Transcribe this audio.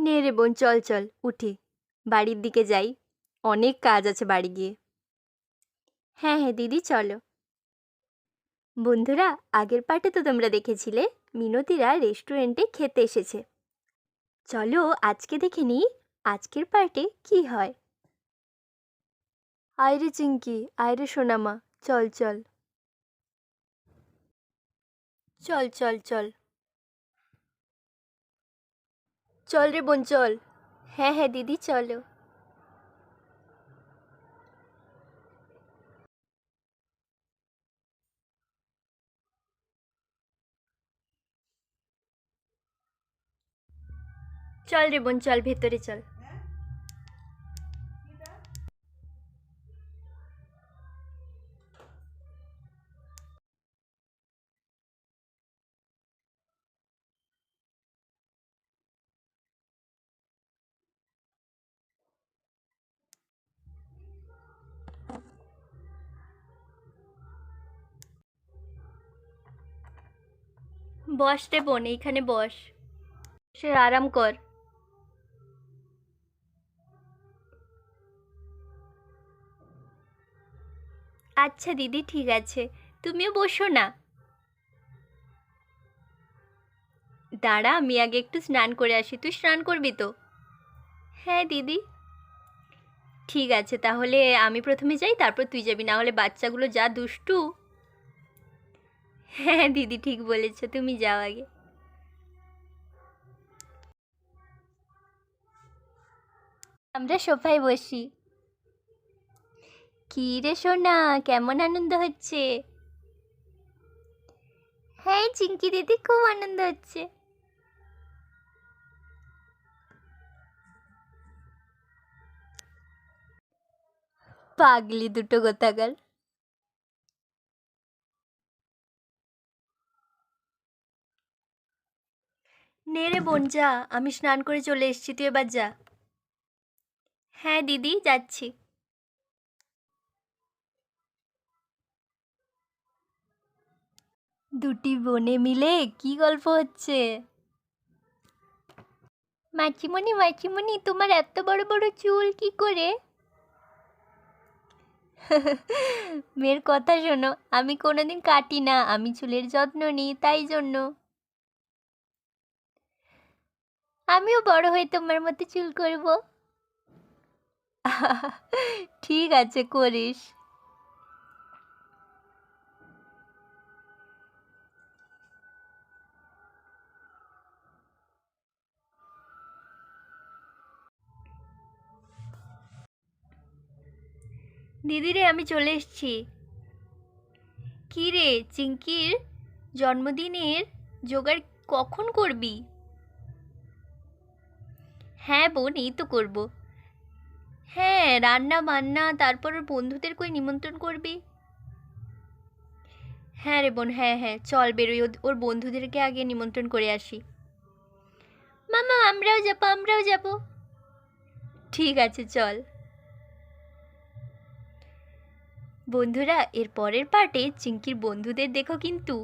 নে রে বোন, চল চল উঠি, বাড়ির দিকে যাই, অনেক কাজ আছে বাড়ি গিয়ে। হ্যাঁ হ্যাঁ দিদি চলো। বন্ধুরা, আগের পার্টে তো তোমরা দেখেছিলে মিনতিরা রেস্টুরেন্টে খেতে এসেছে। চলো আজকে দেখে নিই আজকের পার্টে কি হয়। আয়রে চিঙ্কি, আয়রে সোনামা, চল চল চল চল চল চল রে বোন চল। হ্যাঁ হ্যাঁ দিদি চলো। চল রে বোন চল, ভেতরে চল। বস রে বোন, এইখানে বস, সে আরাম কর। আচ্ছা দিদি ঠিক আছে, তুমিও বসো না। দাঁড়া, আমি আগে একটু স্নান করে আসি। তুই স্নান করবি তো? হ্যাঁ দিদি। ঠিক আছে, তাহলে আমি প্রথমে যাই, তারপর তুই যাবি, না হলে বাচ্চাগুলো যা দুষ্টু। হ্যাঁ দিদি ঠিক বলেছ, তুমি যাও আগে। আমরা সোফায় বসি। কি রে সোনা, কেমন আনন্দ হচ্ছে? হ্যাঁ চিঙ্কি দিদি, খুব আনন্দ হচ্ছে। পাগলি দুটো গোতাগার। নে রে বোন যা, আমি স্নান করে চলে এসেছি, তুই এবার যা। হ্যাঁ দিদি যাচ্ছি। দুটি বোনে মিলে কি গল্প হচ্ছে? মাছিমণি মাছিমণি, তোমার এত বড় বড় চুল কি করে? মেয়ের কথা শোনো, আমি কোনোদিন কাটি না, আমি চুলের যত্ন নিই, তাই জন্য। আমিও বড় হয়ে তোমার মতো চুল করব। ঠিক আছে, করিস। দিদি রে, আমি চলে এসেছি। কি রে চিঙ্কির জন্মদিনের জোগাড় কখন করবি? হ্যাঁ বোন, এই তো করব। হ্যাঁ, রান্না বান্না, তারপর ওর বন্ধুদের কই নিমন্ত্রণ করবি? হ্যাঁ রে বোন, হ্যাঁ হ্যাঁ চল বেরোই, ওর বন্ধুদেরকে আগে নিমন্ত্রণ করে আসি। মামা আমরাও যাবো, আমরাও যাবো। ঠিক আছে চল। বন্ধুরা, এর পরের পার্টে চিঙ্কির বন্ধুদের দেখো কিন্তু